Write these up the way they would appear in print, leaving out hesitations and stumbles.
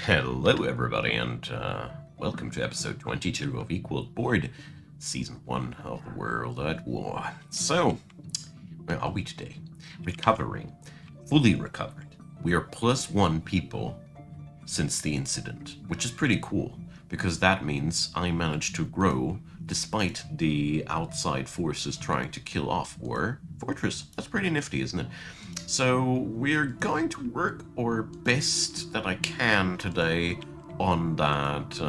Hello, everybody, and welcome to episode 22 of Equal Board, Season 1 of the World at War. So, where are we today? Recovering. Fully recovered. We are +1 people since the incident, which is pretty cool, because that means I managed to grow despite the outside forces trying to kill off our fortress. That's pretty nifty, isn't it? So we're going to work our best that I can today on that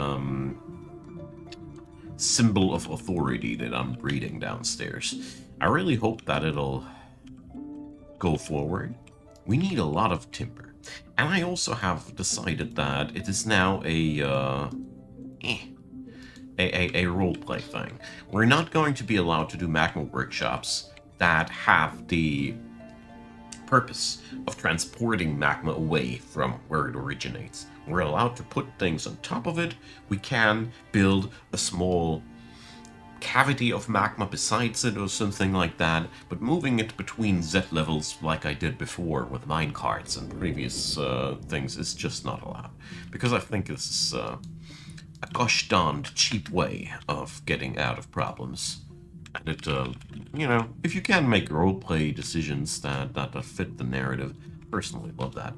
symbol of authority that I'm breeding downstairs. I really hope that it'll go forward. We need a lot of timber. And I also have decided that it is now eh, a roleplay thing. We're not going to be allowed to do magma workshops that have the purpose of transporting magma away from where it originates. We're allowed to put things on top of it. We can build a small cavity of magma besides it or something like that, but moving it between Z levels like I did before with minecarts and previous things is just not allowed. Because I think this is a gosh darned cheap way of getting out of problems. And it, if you can make roleplay decisions that fit the narrative, personally love that.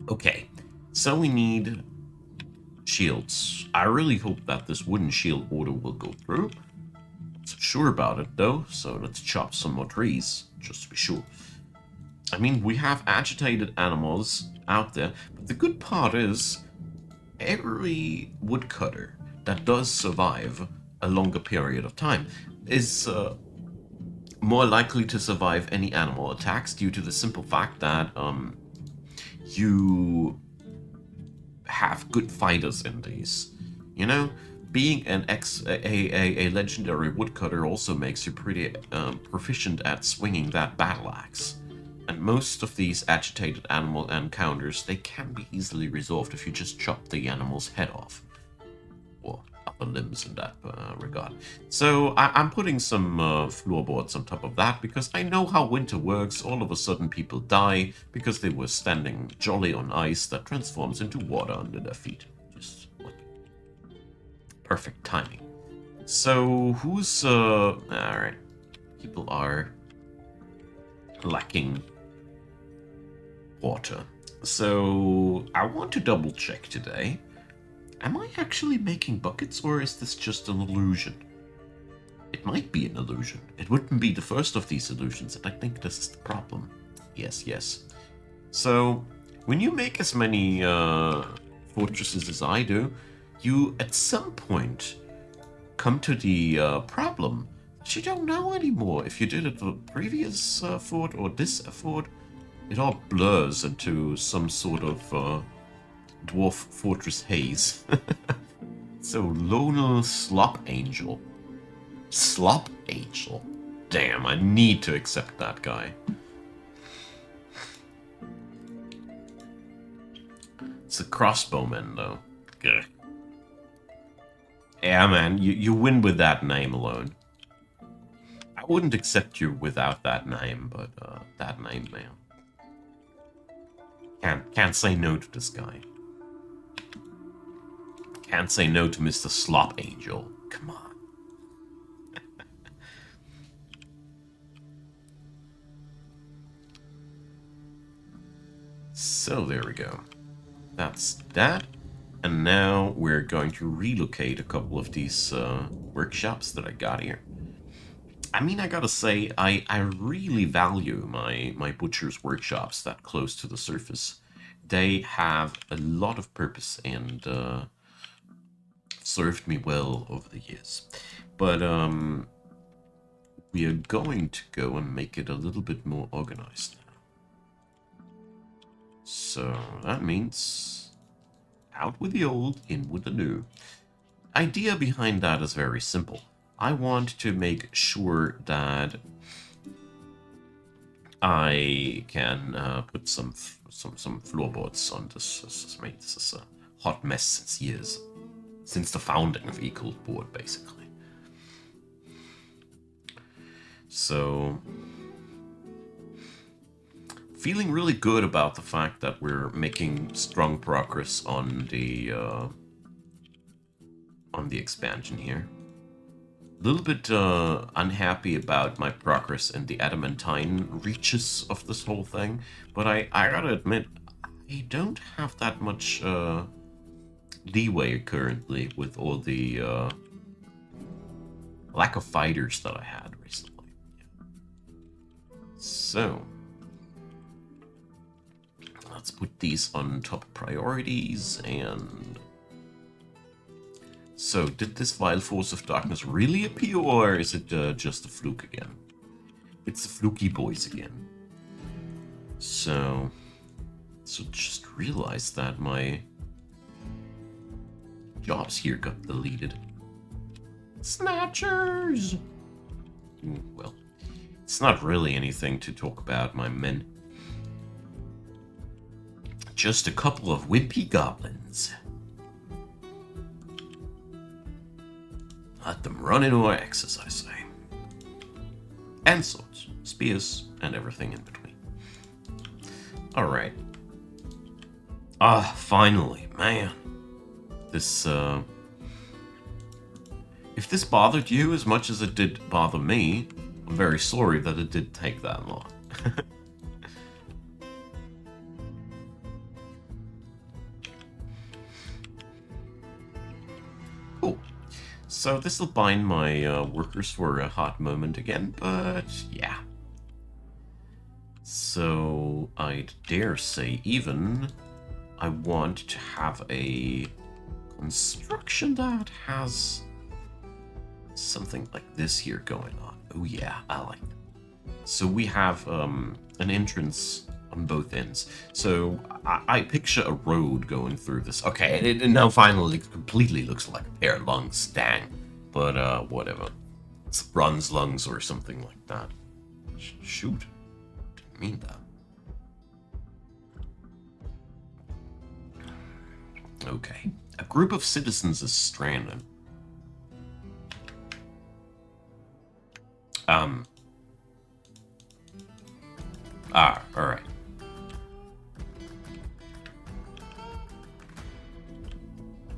Okay, so we need shields. I really hope that this wooden shield order will go through. Not so sure about it though, so let's chop some more trees, just to be sure. I mean, we have agitated animals out there, but the good part is every woodcutter that does survive a longer period of time is more likely to survive any animal attacks due to the simple fact that you have good fighters in these. You know, being a legendary woodcutter also makes you pretty proficient at swinging that battle axe. And most of these agitated animal encounters, they can be easily resolved if you just chop the animal's head off. Or upper limbs in that regard. So I'm putting some floorboards on top of that because I know how winter works. All of a sudden people die because they were standing jolly on ice that transforms into water under their feet. Just like perfect timing. So who's alright. People are lacking water. So I want to double check today. Am I actually making buckets, or is this just an illusion? It might be an illusion. It wouldn't be the first of these illusions, and I think this is the problem. Yes, yes. So, when you make as many fortresses as I do, you at some point come to the problem that you don't know anymore. If you did it the previous fort or this fort, it all blurs into some sort of Dwarf Fortress haze. So, Loner Slop Angel. Slop Angel? Damn, I need to accept that guy. It's a crossbowman, though. Gah. Yeah, man, you win with that name alone. I wouldn't accept you without that name, but that name, man. Can't say no to this guy. Can't say no to Mr. Slop Angel. Come on. So there we go. That's that. And now we're going to relocate a couple of these workshops that I got here. I mean, I gotta say, I really value my butcher's workshops that close to the surface. They have a lot of purpose and served me well over the years. But we are going to go and make it a little bit more organized now. So that means out with the old, in with the new. Idea behind that is very simple. I want to make sure that I can put some floorboards on this. This is a hot mess since years. Since the founding of Equal Board, basically. So feeling really good about the fact that we're making strong progress on the expansion here. A little bit unhappy about my progress in the adamantine reaches of this whole thing, but I gotta admit, I don't have that much leeway currently with all the lack of fighters that I had recently. So, let's put these on top priorities and... So, did this vile force of darkness really appear, or is it just a fluke again? It's the fluky boys again. So just realized that my jobs here got deleted. Snatchers! Well, it's not really anything to talk about, my men. Just a couple of wimpy goblins. Let them run into our axes, I say. And swords, spears, and everything in between. Alright. Finally, man. This, if this bothered you as much as it did bother me, I'm very sorry that it did take that long. Cool. So this will bind my workers for a hot moment again, but yeah. So I'd dare say even I want to have a construction that has something like this here going on. Oh yeah, I like it. So we have an entrance on both ends. So I picture a road going through this. Okay, it now finally completely looks like a pair of lungs, dang. But whatever. It's bronze lungs or something like that. Shoot. Didn't mean that. Okay. A group of citizens is stranded. Alright.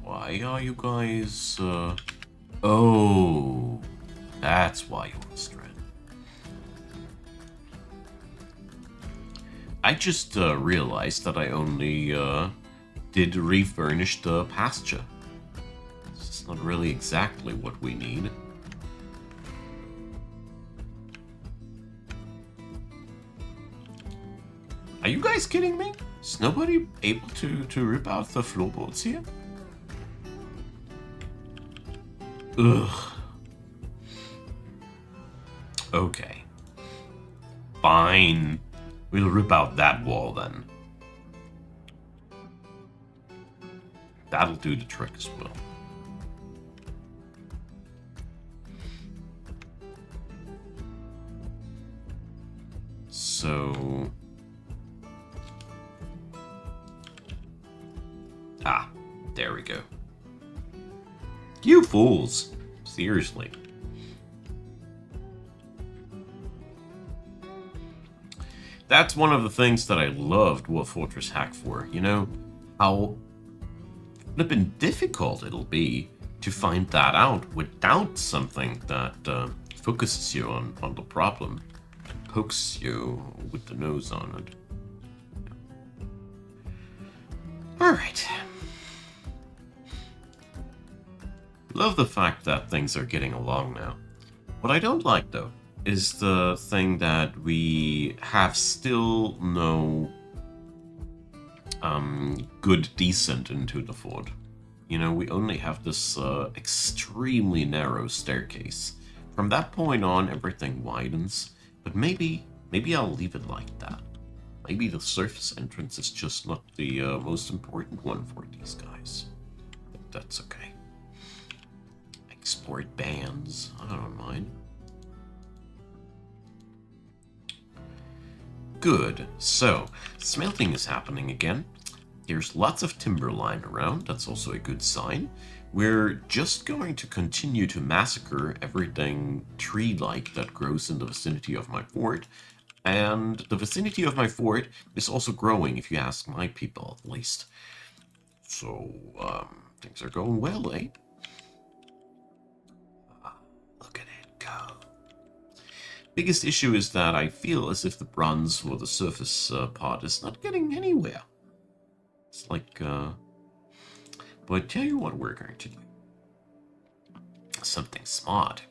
Why are you guys, Oh, that's why you were stranded. I just, realized that I only, did refurnish the pasture. It's not really exactly what we need. Are you guys kidding me? Is nobody able to rip out the floorboards here? Ugh. Okay. Fine. We'll rip out that wall then. That'll do the trick as well. So... there we go. You fools! Seriously. That's one of the things that I love Dwarf Fortress Hack for. You know, how flippin' difficult it'll be to find that out without something that focuses you on the problem and pokes you with the nose on it. Alright. Love the fact that things are getting along now. What I don't like, though, is the thing that we have still no good descent into the fort. You know, we only have this extremely narrow staircase. From that point on, everything widens, but maybe I'll leave it like that. Maybe the surface entrance is just not the most important one for these guys. But that's okay. Export bands, I don't mind. Good, so smelting is happening again. There's lots of timber lying around, that's also a good sign. We're just going to continue to massacre everything tree-like that grows in the vicinity of my fort. And the vicinity of my fort is also growing, if you ask my people, at least. So, things are going well, eh? Look at it go. Biggest issue is that I feel as if the bronze or the surface part is not getting anywhere. It's like, but tell you what we're going to do. Something smart.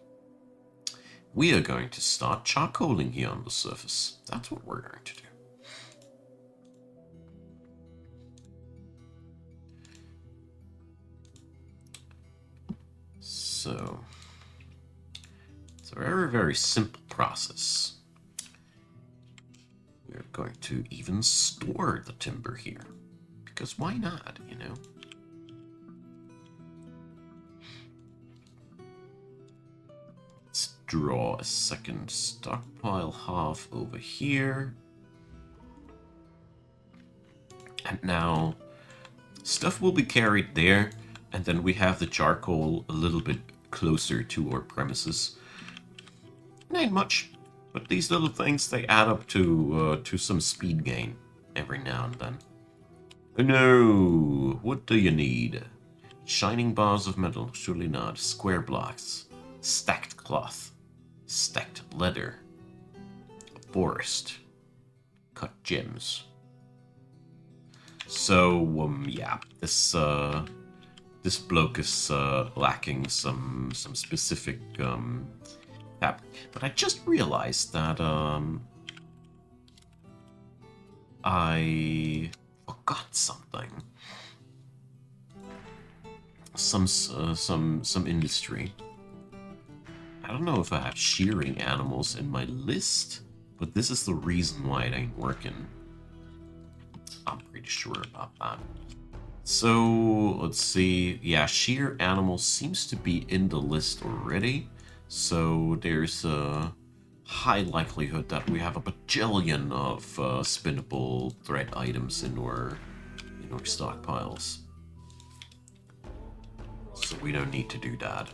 We are going to start charcoaling here on the surface. That's what we're going to do. So, it's a very, very simple process. We're going to even store the timber here. Because why not, you know? Let's draw a second stockpile half over here. And now, stuff will be carried there, and then we have the charcoal a little bit closer to our premises. It ain't much, but these little things, they add up to some speed gain every now and then. No, what do you need? Shining bars of metal, surely not. Square blocks, stacked cloth, stacked leather, a forest, cut gems. So, yeah, this bloke is lacking some specific fabric. But I just realized that I forgot something. Some industry. I don't know if I have shearing animals in my list, but this is the reason why it ain't working. I'm pretty sure about that. So, let's see. Yeah, shear animals seems to be in the list already. So, there's a high likelihood that we have a bajillion of spinnable thread items in our stockpiles. So, we don't need to do that.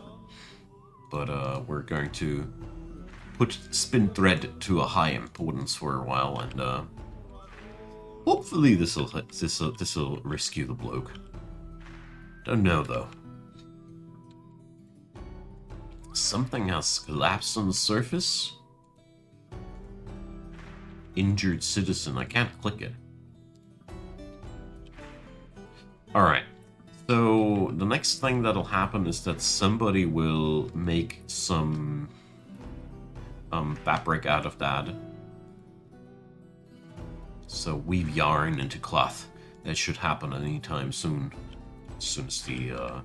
But we're going to put spin thread to a high importance for a while, and hopefully this'll rescue the bloke. Don't know though. Something has collapsed on the surface. Injured citizen. I can't click it. Alright. So the next thing that'll happen is that somebody will make some fabric out of that. So weave yarn into cloth. That should happen anytime soon. As soon as the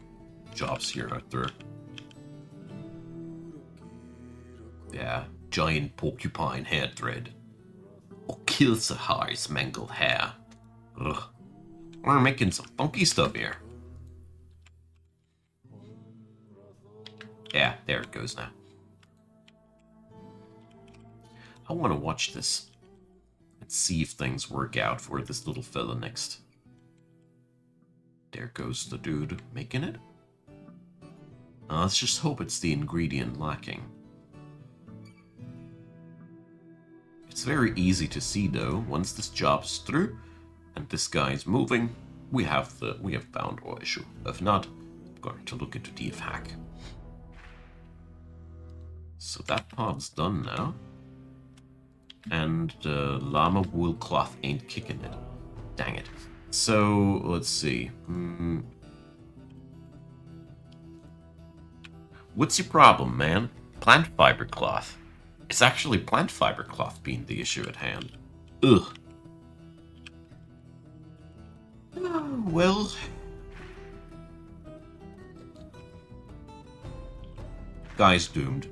jobs here are through. Yeah, giant porcupine hair thread. Or kill Sahar's mangled hair. Ugh. We're making some funky stuff here. Yeah, there it goes now. I want to watch this. Let's see if things work out for this little fella next. There goes the dude making it. Let's just hope it's the ingredient lacking. It's very easy to see though. Once this job's through and this guy's moving, we have found our issue. If not, I'm going to look into DFHack. So that part's done now. And the llama wool cloth ain't kicking it. Dang it. So, let's see. What's your problem, man? Plant fiber cloth. It's actually plant fiber cloth being the issue at hand. Ugh. Oh, well. Guy's doomed.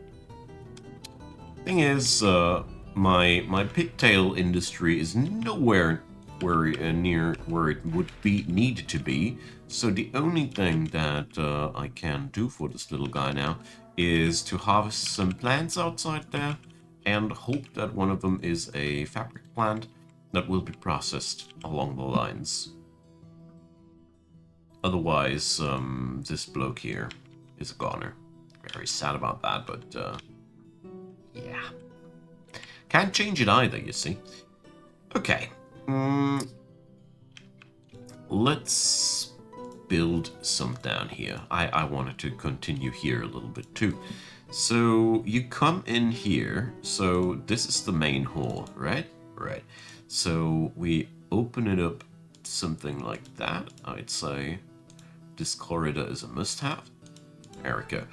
Thing is, my pigtail industry is nowhere near where it would need to be. So the only thing that I can do for this little guy now is to harvest some plants outside there and hope that one of them is a fabric plant that will be processed along the lines. Otherwise, this bloke here is a goner. Very sad about that, but yeah. Can't change it either, you see. Okay. Let's build some down here. I wanted to continue here a little bit too. So you come in here. So this is the main hall, right? Right. So we open it up something like that. I'd say this corridor is a must-have. There we go.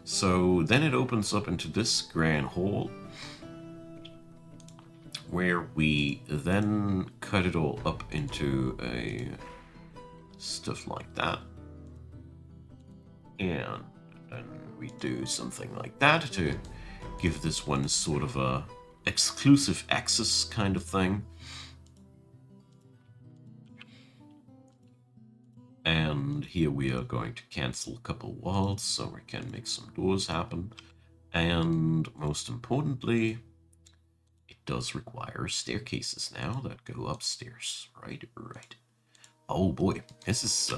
So then it opens up into this grand hall, where we then cut it all up into a stuff like that. And then we do something like that to give this one sort of a exclusive access kind of thing. And here we are going to cancel a couple walls so we can make some doors happen. And most importantly, it does require staircases now that go upstairs. Right. Oh boy, this is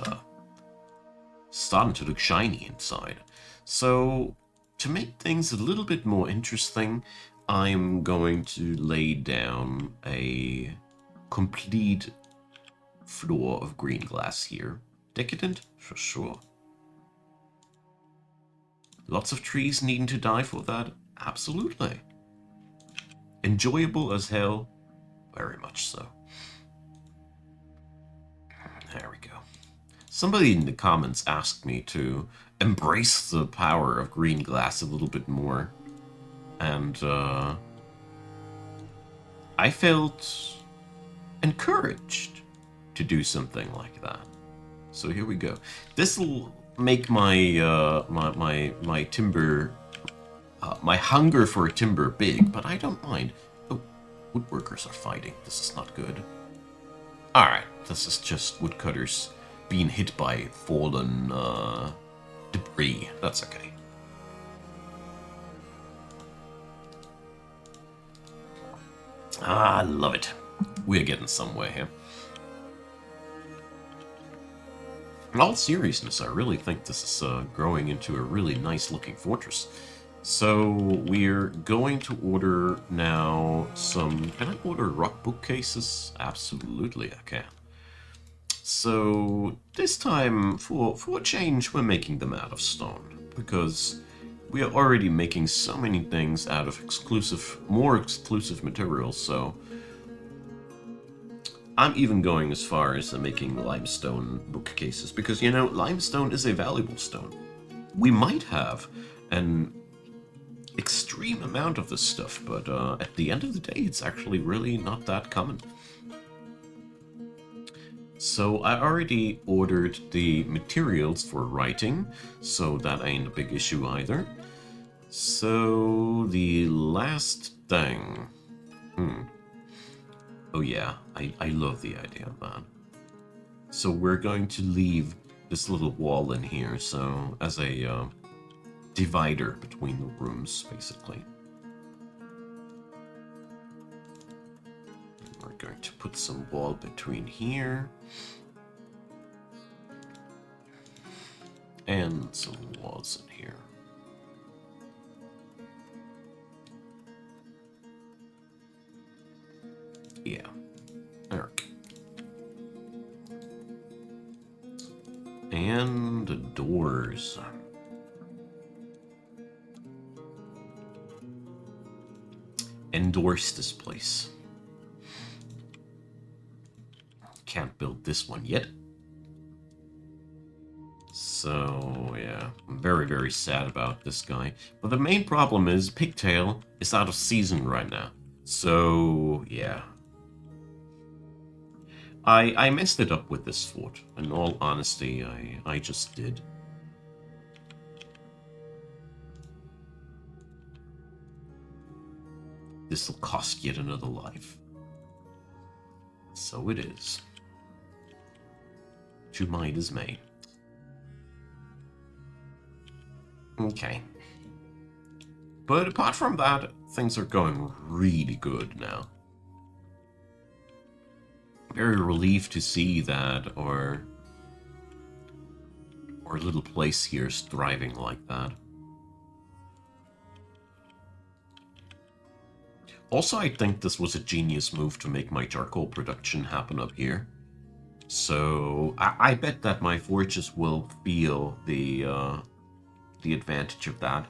starting to look shiny inside. So to make things a little bit more interesting, I'm going to lay down a complete floor of green glass here. Decadent? For sure. Lots of trees needing to die for that? Absolutely. Enjoyable as hell? Very much so. There we go. Somebody in the comments asked me to embrace the power of green glass a little bit more. And I felt encouraged to do something like that. So here we go. This will make my my timber, my hunger for timber big, but I don't mind. Oh, woodworkers are fighting. This is not good. All right, this is just woodcutters being hit by fallen debris. That's okay. Ah, I love it. We're getting somewhere here. In all seriousness, I really think this is growing into a really nice looking fortress. So we're going to order now some... Can I order rock bookcases? Absolutely I can. So this time, for a change, we're making them out of stone. Because we are already making so many things out of more exclusive materials, so... I'm even going as far as making limestone bookcases, because, you know, limestone is a valuable stone. We might have an extreme amount of this stuff, but at the end of the day, it's actually really not that common. So I already ordered the materials for writing, so that ain't a big issue either. So the last thing... Oh yeah, I love the idea of that. So we're going to leave this little wall in here, so as a divider between the rooms, basically. We're going to put some wall between here. And some walls in here. Yeah. Eric. And doors. Endorse this place. Can't build this one yet. So, yeah, I'm very, very sad about this guy. But the main problem is Pigtail is out of season right now. So, yeah. I messed it up with this fort. In all honesty, I just did. This'll cost yet another life. So it is. To my dismay. Okay. But apart from that, things are going really good now. Very relieved to see that our little place here is thriving like that. Also, I think this was a genius move to make my charcoal production happen up here. So I bet that my forges will feel the advantage of that.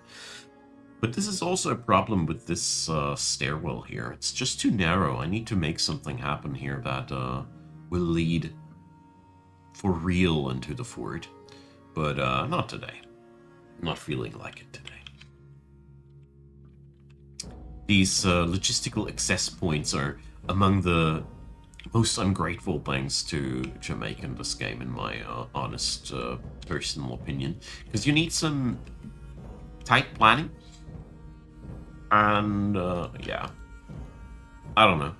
But this is also a problem with this stairwell here. It's just too narrow. I need to make something happen here that will lead for real into the fort. But not today. Not feeling like it today. These logistical access points are among the most ungrateful things to make in this game, in my honest personal opinion. Because you need some tight planning. And, yeah. I don't know.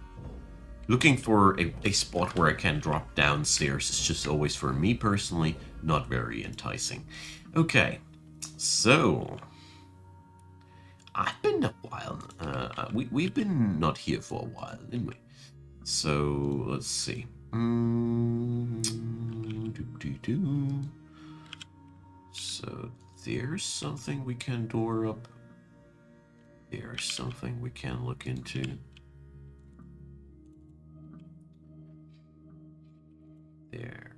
Looking for a spot where I can drop downstairs is just always, for me personally, not very enticing. Okay, so... I've been a while. We've been not here for a while, didn't we? So, let's see. So, there's something we can door up. There's something we can look into. There.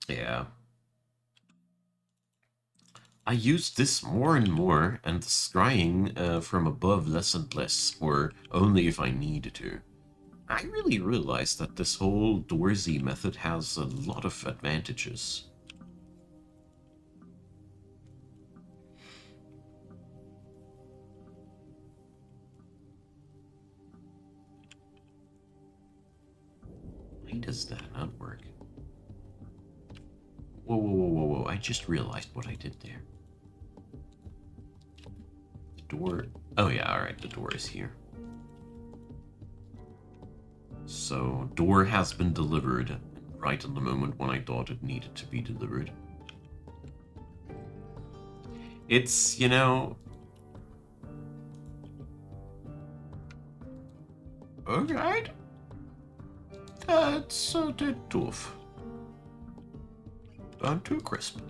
Yeah. I use this more and more, and the scrying from above less and less, or only if I need to. I really realized that this whole Doorsy method has a lot of advantages. Why does that not work? Whoa. I just realized what I did there. The door... Oh yeah, alright, the door is here. So, door has been delivered right at the moment when I thought it needed to be delivered. It's, you know... Alright. That's a dead dwarf. Burnt to a crisp.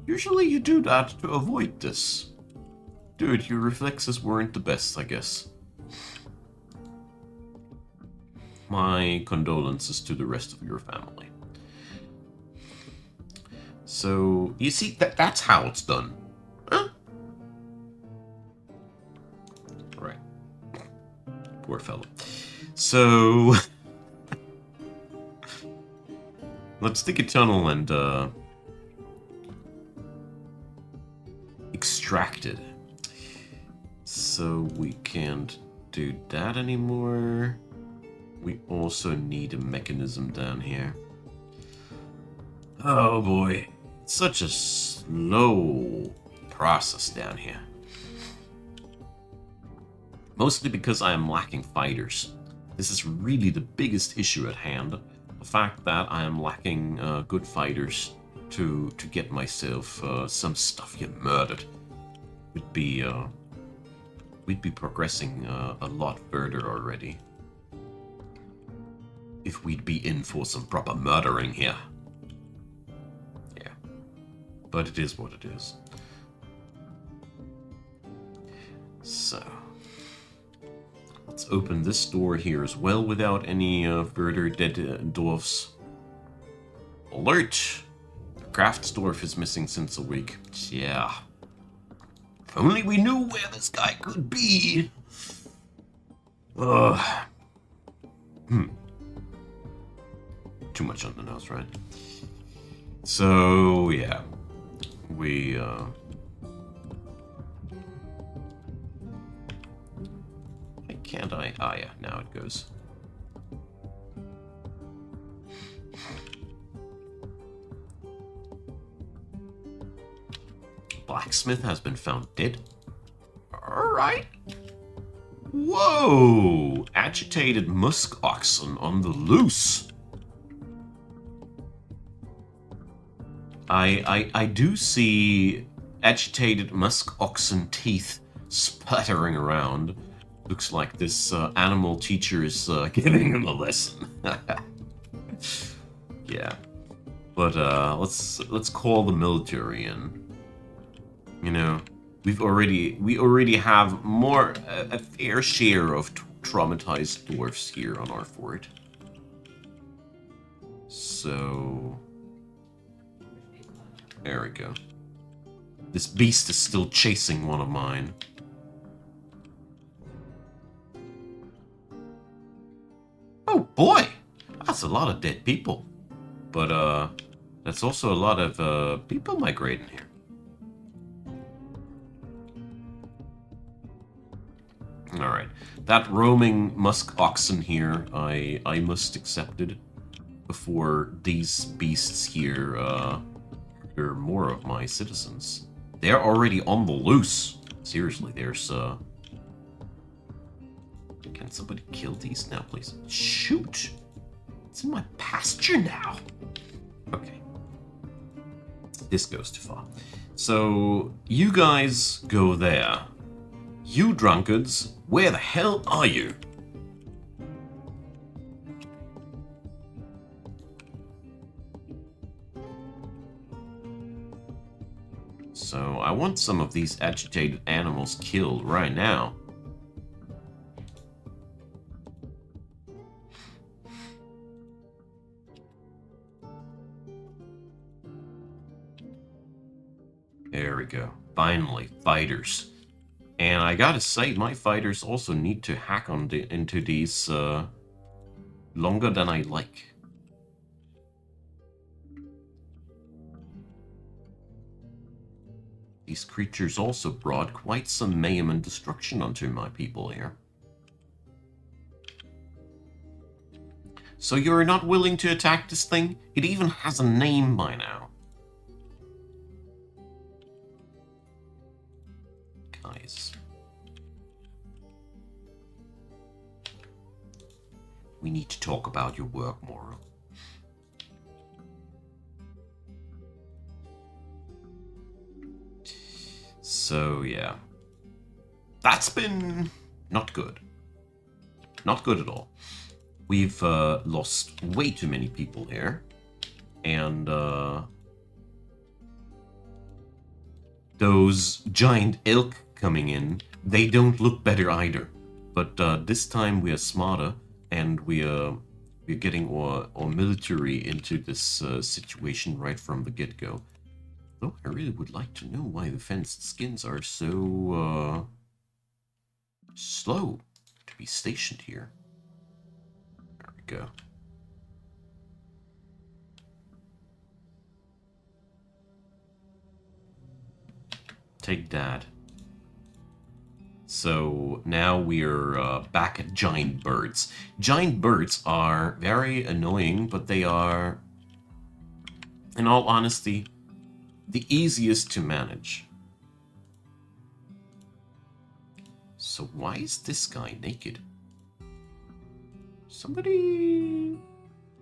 Usually you do that to avoid this. Dude, your reflexes weren't the best, I guess. My condolences to the rest of your family. So, you see, that's how it's done. Huh? Right. Poor fellow. So... let's dig a tunnel and, extract it. So we can't do that anymore. We also need a mechanism down here. Oh boy. It's such a slow process down here. Mostly because I am lacking fighters. This is really the biggest issue at hand. The fact that I am lacking good fighters to get myself some stuff you murdered. Would be, we'd be progressing a lot further already. If we'd be in for some proper murdering here. Yeah. But it is what it is. So... let's open this door here as well without any further dead dwarfs. Alert! The crafts dwarf is missing since a week. Yeah. If only we knew where this guy could be. Ugh. Too much on the nose, right? So, yeah. We, can't I? Ah, yeah, now it goes. Blacksmith has been found dead. Alright. Whoa! Agitated musk oxen on the loose. I do see agitated musk oxen teeth splattering around. Looks like this animal teacher is giving him a lesson. Yeah, but let's call the military in. You know, we already have a fair share of traumatized dwarfs here on our fort. So there we go. This beast is still chasing one of mine. Oh boy, that's a lot of dead people. But that's also a lot of people migrating here. All right, that roaming musk oxen here, I must accept it before these beasts here are more of my citizens. They're already on the loose. Seriously, there's Can somebody kill these now, please? Shoot! It's in my pasture now. Okay. This goes too far. So you guys go there. You drunkards, where the hell are you? So I want some of these agitated animals killed right now. There we go. Finally, fighters. And I gotta say, my fighters also need to hack into these longer than I like. These creatures also brought quite some mayhem and destruction onto my people here. So you're not willing to attack this thing? It even has a name by now. Guys. We need to talk about your work moral. So, yeah. That's been not good. Not good at all. We've lost way too many people here. And those giant elk coming in, they don't look better either. But this time we are smarter, and we're getting our military into this situation right from the get-go. Though I really would like to know why the fenced skins are so slow to be stationed here. There we go. Take that. So now we're back at giant birds. Giant birds are very annoying, but they are, in all honesty, the easiest to manage. So why is this guy naked? Somebody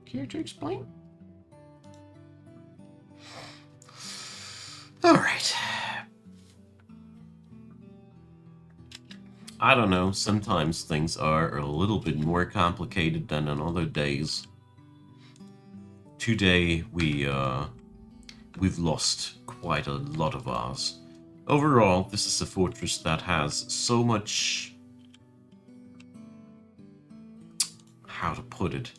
care to explain? All right. I don't know, sometimes things are a little bit more complicated than on other days. Today we've lost quite a lot of ours. Overall, this is a fortress that has so much... how to put it?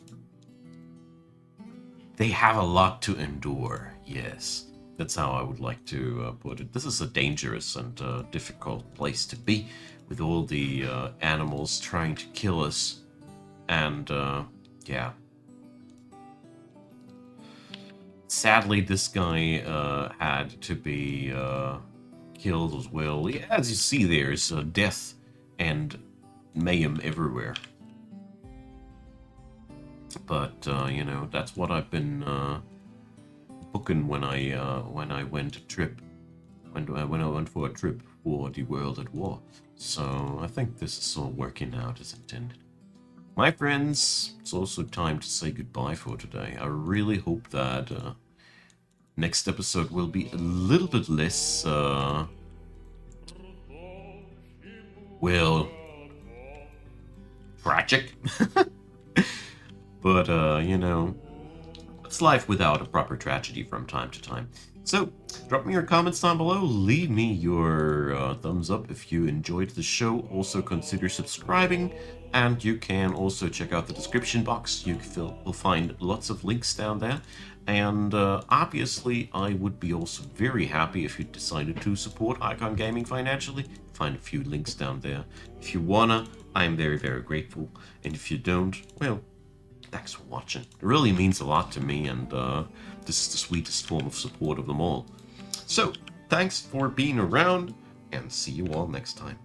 They have a lot to endure, yes. That's how I would like to put it. This is a dangerous and difficult place to be, with all the animals trying to kill us. And, yeah. Sadly, this guy had to be killed as well. Yeah, as you see, there's death and mayhem everywhere. But, you know, that's what I've been booking when I went a trip. When I went for a trip for the World at War. So I think this is all working out as intended. My friends, it's also time to say goodbye for today. I really hope that next episode will be a little bit less, well, tragic. But, you know, It's life without a proper tragedy from time to time. So, drop me your comments down below. Leave me your thumbs up if you enjoyed the show. Also, consider subscribing. And you can also check out the description box. Will find lots of links down there. And obviously, I would be also very happy if you decided to support Icon Gaming financially. Find a few links down there. If you wanna, I'm very, very grateful. And if you don't, well, thanks for watching. It really means a lot to me, and this is the sweetest form of support of them all. So, thanks for being around, and see you all next time.